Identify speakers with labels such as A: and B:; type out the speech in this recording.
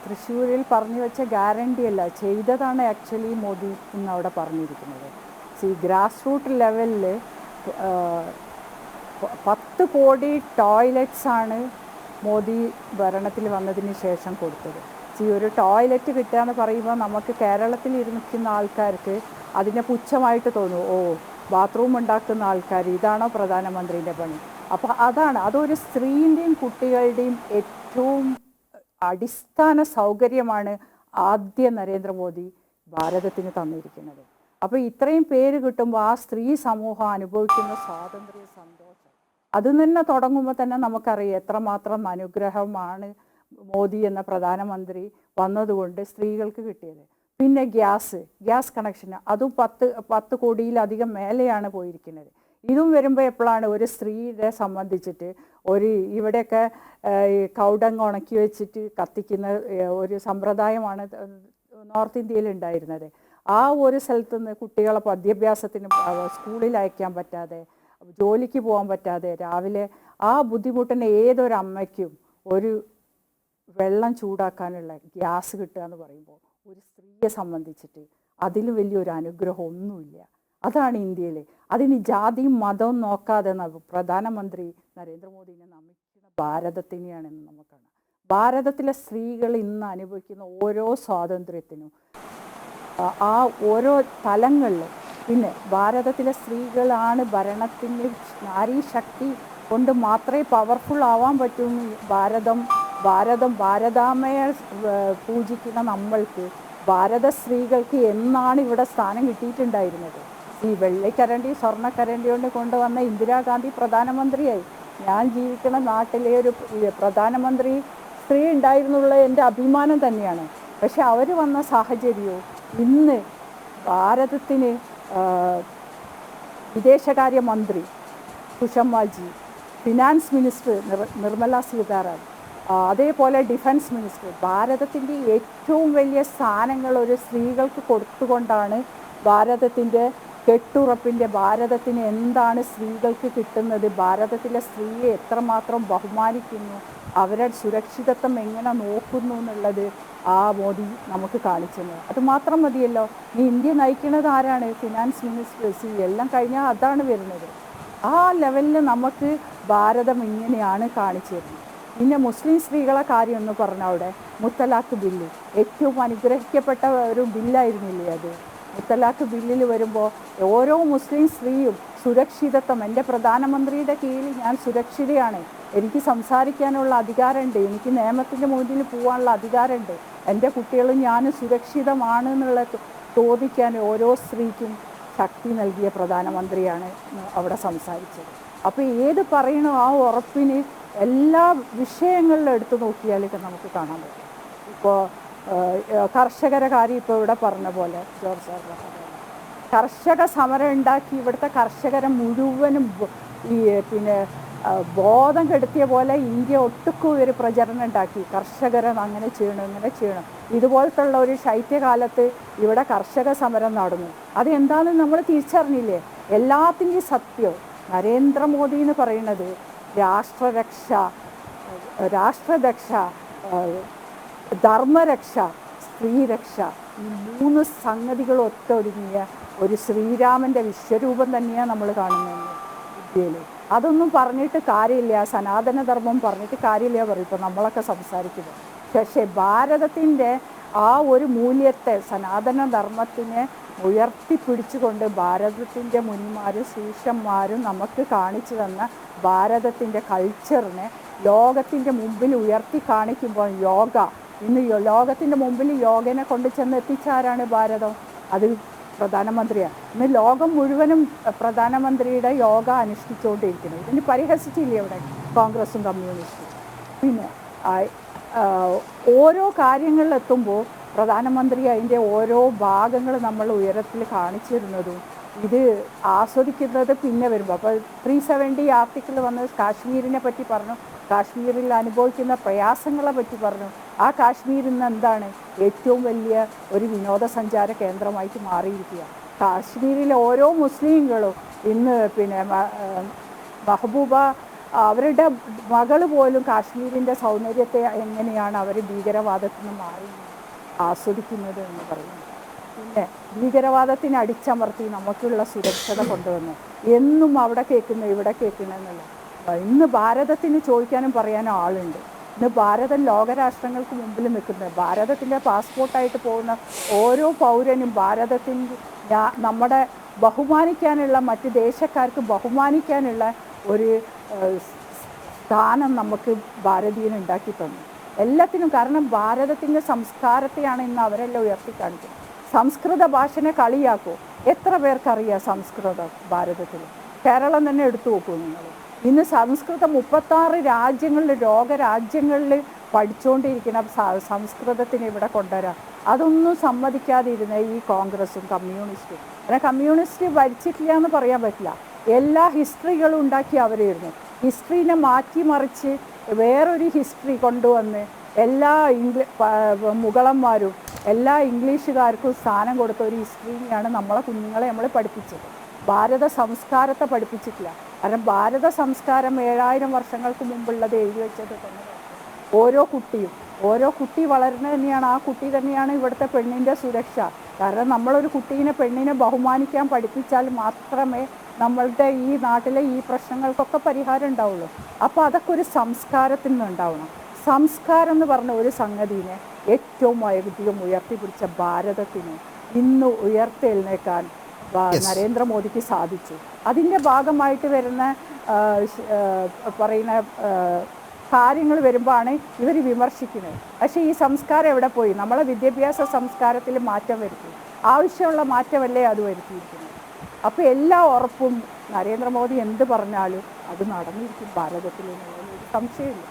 A: തൃശ്ശൂരിൽ പറഞ്ഞു വെച്ച ഗ്യാരണ്ടി അല്ല, ചെയ്തതാണ് ആക്ച്വലി മോദി എന്നവിടെ പറഞ്ഞിരിക്കുന്നത്. ഗ്രാസ് റൂട്ട് ലെവലിൽ 10 കോടി ടോയ്ലറ്റ്സാണ് മോദി ഭരണത്തിൽ വന്നതിന് ശേഷം കൊടുത്തത്. ഒരു ടോയ്ലറ്റ് കിട്ടുക എന്ന് പറയുമ്പോൾ നമുക്ക് കേരളത്തിൽ ഇരിക്കുന്ന ആൾക്കാർക്ക് അതിനെ പുച്ഛമായിട്ട് തോന്നും. ഓ, ബാത്റൂം ഉണ്ടാക്കുന്ന ആൾക്കാർ, ഇതാണോ പ്രധാനമന്ത്രിയുടെ പണി? അപ്പോൾ അതൊരു സ്ത്രീൻ്റെയും കുട്ടികളുടെയും ഏറ്റവും അടിസ്ഥാന സൗകര്യമാണ് ആദ്യ നരേന്ദ്രമോദി ഭാരതത്തിന് തന്നിരിക്കുന്നത്. അപ്പോൾ ഇത്രയും പേര് കിട്ടുമ്പോൾ ആ സ്ത്രീ സമൂഹം അനുഭവിക്കുന്ന സ്വാതന്ത്ര്യ സന്തോഷം അത് തന്നെ തുടങ്ങുമ്പോൾ തന്നെ നമുക്കറിയാം എത്രമാത്രം അനുഗ്രഹമാണ് മോദി എന്ന പ്രധാനമന്ത്രി വന്നതുകൊണ്ട് സ്ത്രീകൾക്ക് കിട്ടിയത്. പിന്നെ ഗ്യാസ് കണക്ഷൻ അതും 10 കോടിയിലധികം മേലെയാണ് പോയിരിക്കുന്നത്. ഇതും വരുമ്പോൾ എപ്പോഴാണ് ഒരു സ്ത്രീയെ സംബന്ധിച്ചിട്ട് ഇവിടെയൊക്കെ കൗഡങ്ങ് ഉണക്കി വെച്ചിട്ട് കത്തിക്കുന്ന ഒരു സമ്പ്രദായമാണ് നോർത്ത് ഇന്ത്യയിൽ ഉണ്ടായിരുന്നത്. ആ ഒരു സ്ഥലത്ത് നിന്ന് കുട്ടികളെ വിദ്യാഭ്യാസത്തിന് സ്കൂളിൽ അയക്കാൻ പറ്റാതെ, ജോലിക്ക് പോകാൻ പറ്റാതെ, രാവിലെ ആ ബുദ്ധിമുട്ടിന് ഏതൊരമ്മയ്ക്കും ഒരു വെള്ളം ചൂടാക്കാനുള്ള ഗ്യാസ് കിട്ടുക എന്ന് പറയുമ്പോൾ ഒരു സ്ത്രീയെ സംബന്ധിച്ചിട്ട് അതിൽ വലിയൊരു അനുഗ്രഹം ഒന്നുമില്ല. അതാണ് ഇന്ത്യയിൽ. അതിന് ജാതിയും മതവും നോക്കാതെ പ്രധാനമന്ത്രി നരേന്ദ്രമോദിനെ നമിക്കുന്ന ഭാരതത്തിനെയാണെന്ന് നമുക്ക് കാണാം. ഭാരതത്തിലെ സ്ത്രീകൾ ഇന്ന് അനുഭവിക്കുന്ന ഓരോ സ്വാതന്ത്ര്യത്തിനും ആ ഓരോ തലങ്ങളിൽ പിന്നെ ഭാരതത്തിലെ സ്ത്രീകളാണ് ഭരണത്തിൻ്റെ നാരീശക്തി കൊണ്ട് മാത്രമേ പവർഫുൾ ആവാൻ പറ്റൂ. ഭാരതാമ്മയെ പൂജിക്കുന്ന നമ്മൾക്ക് ഭാരത സ്ത്രീകൾക്ക് എന്നാണ് ഇവിടെ സ്ഥാനം കിട്ടിയിട്ടുണ്ടായിരുന്നത്? ഈ വെള്ളിക്കരണ്ടി സ്വർണ്ണക്കരണ്ടി കൊണ്ട് കൊണ്ടുവന്ന ഇന്ദിരാഗാന്ധി പ്രധാനമന്ത്രിയായി. ഞാൻ ജീവിക്കുന്ന നാട്ടിലെ ഒരു പ്രധാനമന്ത്രി സ്ത്രീ ഉണ്ടായിരുന്നുള്ള എൻ്റെ അഭിമാനം തന്നെയാണ്. പക്ഷെ അവർ വന്ന സാഹചര്യവും ഇന്ന് ഭാരതത്തിന് വിദേശകാര്യമന്ത്രി സുഷമാജി, ഫിനാൻസ് മിനിസ്റ്റർ നിർമ്മല സീതാരാമൻ, അതേപോലെ ഡിഫൻസ് മിനിസ്റ്റർ, ഭാരതത്തിൻ്റെ ഏറ്റവും വലിയ സ്ഥാനങ്ങൾ ഒരു സ്ത്രീകൾക്ക് കൊടുത്തുകൊണ്ടാണ് ഭാരതത്തിൻ്റെ കെട്ടുറപ്പിൻ്റെ ഭാരതത്തിന് എന്താണ് സ്ത്രീകൾക്ക് കിട്ടുന്നത്, ഭാരതത്തിലെ സ്ത്രീയെ എത്രമാത്രം ബഹുമാനിക്കുന്നു, അവരുടെ സുരക്ഷിതത്വം എങ്ങനെ നോക്കുന്നു എന്നുള്ളത് ആ മോദി നമുക്ക് കാണിച്ചത്. അതുമാത്രം മതിയല്ലോ. ഇന്ത്യ നയിക്കുന്നത് ആരാണ്? Finance ministers. എല്ലാം കഴിഞ്ഞാൽ അതാണ് വരുന്നത്. ആ ലെവലിൽ നമുക്ക് ഭാരതം ഇങ്ങനെയാണ് കാണിച്ചു തരുന്നത്. പിന്നെ മുസ്ലിം സ്ത്രീകളെ കാര്യം എന്ന് പറഞ്ഞാൽ അവിടെ മുത്തലാഖ് ബില്ല് ഏറ്റവും അനുഗ്രഹിക്കപ്പെട്ട ഒരു ബില്ലായിരുന്നില്ലേ അത്? മുത്തലാഖ് ബില്ലിൽ വരുമ്പോൾ ഓരോ മുസ്ലിം സ്ത്രീയും സുരക്ഷിതത്വം, എൻ്റെ പ്രധാനമന്ത്രിയുടെ കീഴിൽ ഞാൻ സുരക്ഷിതയാണ്, എനിക്ക് സംസാരിക്കാനുള്ള അധികാരമുണ്ട്, എനിക്ക് നിയമത്തിൻ്റെ മുന്നിൽ പോകാനുള്ള അധികാരമുണ്ട്, എൻ്റെ കുട്ടികളും ഞാനും സുരക്ഷിതമാണ് എന്നുള്ള തോന്നിക്കാൻ ഓരോ സ്ത്രീക്കും ശക്തി നൽകിയ പ്രധാനമന്ത്രിയാണ് അവിടെ സംസാരിച്ചത്. അപ്പോൾ ഏത് പറയണോ ആ ഉറപ്പിന് എല്ലാ വിഷയങ്ങളിലും എടുത്തു നോക്കിയാലൊക്കെ നമുക്ക് കാണാൻ പറ്റും. ഇപ്പോൾ കർഷകരെ കാര്യം ഇപ്പോൾ ഇവിടെ പറഞ്ഞ പോലെ ജോർജ് സാറിൻ്റെ കർഷക സമരം ഉണ്ടാക്കി ഇവിടുത്തെ കർഷകരെ മുഴുവനും ബോധം കെടുത്തിയ പോലെ ഇന്ത്യ ഒട്ടുക്കും ഒരു പ്രചരണം ഉണ്ടാക്കി. കർഷകരെ അങ്ങനെ ചെയ്യണം, ഇങ്ങനെ ചെയ്യണം. ഇതുപോലത്തുള്ള ഒരു ശൈത്യകാലത്ത് ഇവിടെ കർഷക സമരം നടന്നു. അതെന്താണെന്ന് നമ്മൾ തിരിച്ചറിഞ്ഞില്ലേ? എല്ലാത്തിൻ്റെയും സത്യം നരേന്ദ്രമോദി എന്ന് പറയുന്നത് രാഷ്ട്രരക്ഷ, ധർമ്മരക്ഷ, സ്ത്രീരക്ഷ, ഈ 3 സംഗതികൾ ഒത്തൊരുങ്ങിയ ഒരു ശ്രീരാമൻ്റെ വിശ്വരൂപം തന്നെയാണ് നമ്മൾ കാണുന്നത് ഇന്ത്യയിൽ. അതൊന്നും പറഞ്ഞിട്ട് കാര്യമില്ല, സനാതനധർമ്മം പറഞ്ഞിട്ട് കാര്യമില്ല പറയും ഇപ്പോൾ നമ്മളൊക്കെ സംസാരിക്കുന്നത്. പക്ഷേ ഭാരതത്തിൻ്റെ ആ ഒരു മൂല്യത്തെ, സനാതനധർമ്മത്തിനെ ഉയർത്തിപ്പിടിച്ചുകൊണ്ട് ഭാരതത്തിൻ്റെ മുനിമാരും ശീഷന്മാരും നമുക്ക് കാണിച്ചു തന്ന ഭാരതത്തിൻ്റെ കൾച്ചറിനെ ലോകത്തിൻ്റെ മുമ്പിൽ ഉയർത്തി കാണിക്കുമ്പോൾ ഇന്ന് ലോകത്തിൻ്റെ മുമ്പിൽ യോഗനെ കൊണ്ട് ചെന്ന് എത്തിച്ചാരാണ് ഭാരതം? അത് പ്രധാനമന്ത്രിയാണ്. ഇന്ന് ലോകം മുഴുവനും പ്രധാനമന്ത്രിയുടെ യോഗ അനുഷ്ഠിച്ചുകൊണ്ടിരിക്കുന്നത്. ഇതിന് പരിഹസിച്ചില്ലേ ഇവിടെ കോൺഗ്രസും കമ്മ്യൂണിസ്റ്റും? പിന്നെ ഓരോ കാര്യങ്ങളിലെത്തുമ്പോൾ പ്രധാനമന്ത്രി അതിൻ്റെ ഓരോ ഭാഗങ്ങൾ നമ്മൾ ഉയരത്തിൽ കാണിച്ചു തരുന്നതും ഇത് ആസ്വദിക്കുന്നത് പിന്നെ വരുമ്പോൾ. അപ്പോൾ 370 ആർട്ടിക്കിൾ വന്ന് കാശ്മീരിനെ പറ്റി പറഞ്ഞു, കാശ്മീരിൽ അനുഭവിക്കുന്ന പ്രയാസങ്ങളെ പറ്റി പറഞ്ഞു. ആ കാശ്മീർ ഇന്ന് എന്താണ്? ഏറ്റവും വലിയ ഒരു വിനോദസഞ്ചാര കേന്ദ്രമായിട്ട് മാറിയിരിക്കുക. കാശ്മീരിലെ ഓരോ മുസ്ലിങ്ങളും ഇന്ന് മെഹബൂബ അവരുടെ മകള് പോലും കാശ്മീരിൻ്റെ സൗന്ദര്യത്തെ എങ്ങനെയാണ് അവർ ഭീകരവാദത്തിൽ നിന്ന് മാറി ആസ്വദിക്കുന്നത് എന്ന് പറയുന്നത്. പിന്നെ ഭീകരവാദത്തിന് അടിച്ചമർത്തി നമുക്കുള്ള സുരക്ഷത കൊണ്ടുവന്നു എന്നും അവിടെ കേൾക്കുന്നു ഇവിടെ കേൾക്കണമെന്നല്ല. ഇന്ന് ഭാരതത്തിന് ചോദിക്കാനും പറയാനും ആളുണ്ട്. ഇന്ന് ഭാരതം ലോകരാഷ്ട്രങ്ങൾക്ക് മുമ്പിൽ നിൽക്കുന്നത്, ഭാരതത്തിൻ്റെ പാസ്പോർട്ടായിട്ട് പോകുന്ന ഓരോ പൗരനും നമ്മുടെ ബഹുമാനിക്കാനുള്ള, മറ്റ് ദേശക്കാർക്ക് ബഹുമാനിക്കാനുള്ള ഒരു സ്ഥാനം നമുക്ക് ഭാരതീയന് ഉണ്ടാക്കി തന്നു എല്ലാത്തിനും. കാരണം ഭാരതത്തിൻ്റെ സംസ്കാരത്തെയാണ് ഇന്ന് അവരെല്ലാം ഉയർത്തിക്കാണിക്കുന്നത്. സംസ്കൃത ഭാഷനെ കളിയാക്കും. എത്ര പേർക്കറിയാം സംസ്കൃതം ഭാരതത്തിൽ? കേരളം തന്നെ എടുത്തു നോക്കൂ നിങ്ങൾ. ഇന്ന് സംസ്കൃതം 36 രാജ്യങ്ങളിൽ, ലോകരാജ്യങ്ങളിൽ പഠിച്ചുകൊണ്ടിരിക്കുന്ന സംസ്കൃതത്തിന് ഇവിടെ കൊണ്ടുവരാം. അതൊന്നും സമ്മതിക്കാതിരുന്ന ഈ കോൺഗ്രസും കമ്മ്യൂണിസ്റ്റും. അങ്ങനെ കമ്മ്യൂണിസ്റ്റ് ഭരിച്ചിട്ടില്ല എന്ന് പറയാൻ പറ്റില്ല. എല്ലാ ഹിസ്റ്ററികളും ഉണ്ടാക്കി അവരായിരുന്നു. ഹിസ്റ്ററിനെ മാറ്റിമറിച്ച് വേറൊരു ഹിസ്റ്ററി കൊണ്ടുവന്ന് എല്ലാ മുഗളന്മാരും എല്ലാ ഇംഗ്ലീഷുകാർക്കും സ്ഥാനം കൊടുത്ത ഒരു ഹിസ്റ്ററിനെയാണ് നമ്മളെ കുഞ്ഞുങ്ങളെ നമ്മൾ പഠിപ്പിച്ചത്. ഭാരത സംസ്കാരത്തെ പഠിപ്പിച്ചിട്ടില്ല. കാരണം ഭാരത സംസ്കാരം 7000 വർഷങ്ങൾക്ക് മുമ്പുള്ളത് എഴുതി വെച്ചത് തന്നെ. ഓരോ കുട്ടി വളരുന്നത് തന്നെയാണ്, ആ കുട്ടി തന്നെയാണ് ഇവിടുത്തെ പെണ്ണിൻ്റെ സുരക്ഷ. കാരണം നമ്മളൊരു പെണ്ണിനെ ബഹുമാനിക്കാൻ പഠിപ്പിച്ചാൽ മാത്രമേ നമ്മളുടെ ഈ നാട്ടിലെ ഈ പ്രശ്നങ്ങൾക്കൊക്കെ പരിഹാരം ഉണ്ടാവുള്ളൂ. അപ്പോൾ അതൊക്കെ ഒരു സംസ്കാരത്തിൽ നിന്നുണ്ടാവണം. സംസ്കാരം എന്ന് പറഞ്ഞ ഒരു സംഗതിനെ ഏറ്റവും അധികം ഉയർത്തിപ്പിടിച്ച ഭാരതത്തിന് ഇന്ന് ഉയർത്തെഴുന്നേക്കാൻ നരേന്ദ്രമോദിക്ക് സാധിച്ചു. അതിൻ്റെ ഭാഗമായിട്ട് വരുന്ന പറയുന്ന കാര്യങ്ങൾ വരുമ്പോഴാണ് ഇവർ വിമർശിക്കുന്നത്. പക്ഷേ ഈ സംസ്കാരം എവിടെ പോയി? നമ്മളെ വിദ്യാഭ്യാസ സംസ്കാരത്തിൽ മാറ്റം വരുത്തി, ആവശ്യമുള്ള മാറ്റമല്ലേ അത് വരുത്തിയിരിക്കുന്നത്. അപ്പോൾ എല്ലാ ഉറപ്പും നരേന്ദ്രമോദി എന്ത് പറഞ്ഞാലും അത് നടന്നിരിക്കും ഭാരതത്തിൽ, എന്നുള്ളൊരു സംശയമില്ല.